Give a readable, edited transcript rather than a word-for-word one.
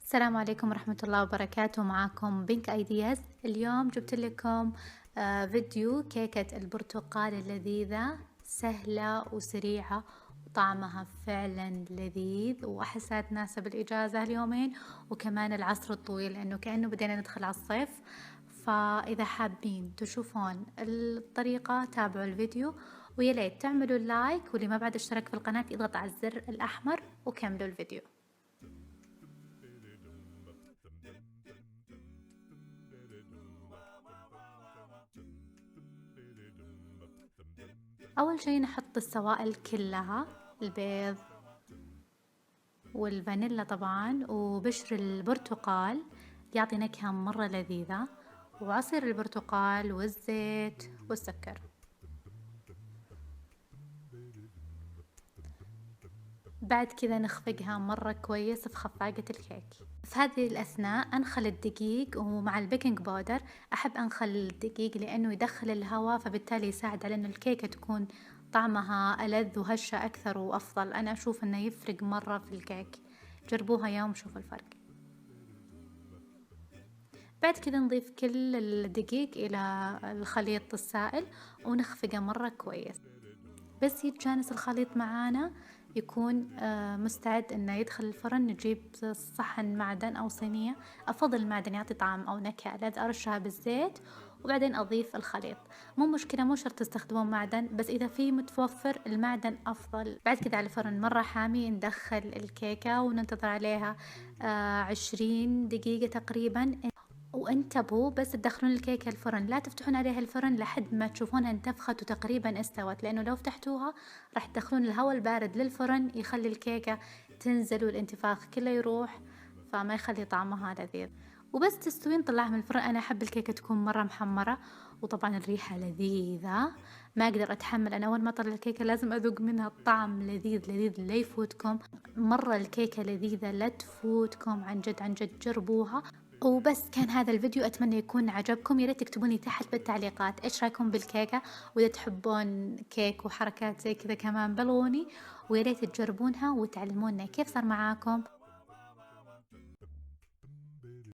السلام عليكم ورحمة الله وبركاته. معاكم بينك ايدياز. اليوم جبت لكم فيديو كيكة البرتقال اللذيذة، سهلة وسريعة وطعمها فعلا لذيذ، وأحسها تناسب الإجازة اليومين وكمان العصر الطويل، لأنه كأنه بدينا ندخل على الصيف. فإذا حابين تشوفون الطريقة تابعوا الفيديو، ويليت تعملوا لايك، واللي ما بعد اشترك في القناة يضغط على الزر الأحمر وكملوا الفيديو. أول شي نحط السوائل كلها، البيض والفانيلا طبعا وبشر البرتقال يعطي نكهة مرة لذيذة، وعصير البرتقال والزيت والسكر. بعد كذا نخفقها مرة كويس في خفاقة الكيك. في هذه الأثناء أنخل الدقيق، ومع البيكنج باودر أحب أنخل الدقيق لأنه يدخل الهواء، فبالتالي يساعد على أنه الكيكة تكون طعمها ألذ وهشة أكثر وأفضل. أنا أشوف أنه يفرق مرة في الكيك، جربوها يوم شوفوا الفرق. بعد كذا نضيف كل الدقيق إلى الخليط السائل ونخفقه مرة كويس. بس يتجانس الخليط معانا يكون مستعد انه يدخل الفرن. نجيب صحن معدن او صينية، افضل المعدن يعطي طعم او نكهة ألذ. ارشها بالزيت وبعدين اضيف الخليط. مو مشكلة، مو شرط تستخدمون معدن، بس اذا في متوفر المعدن افضل. بعد كذا على الفرن مرة حامي ندخل الكيكة وننتظر عليها 20 دقيقة تقريبا. وانتبهوا بس تدخلون الكيكة الفرن، لا تفتحون عليها الفرن لحد ما تشوفونها انتفخت وتقريبا استوت، لانه لو فتحتوها راح تدخلون الهواء البارد للفرن يخلي الكيكة تنزل والانتفاخ كله يروح، فما يخلي طعمها لذيذ. وبس تستوي نطلعها من الفرن. انا احب الكيكة تكون مرة محمرة، وطبعا الريحة لذيذة ما اقدر اتحمل. انا اول ما اطلع الكيكة لازم اذوق منها الطعم لذيذ لذيذ لا يفوتكم. مرة الكيكة لذيذة لا تفوتكم، عن جد عن جد جربوها. وبس كان هذا الفيديو، أتمنى يكون عجبكم. يا ريت تكتبون لي تحت بالتعليقات إيش رأيكم بالكيكة، وإذا تحبون كيك وحركات زي كذا كمان بلغوني، ويا ريت تجربونها وتعلمونا كيف صار معاكم.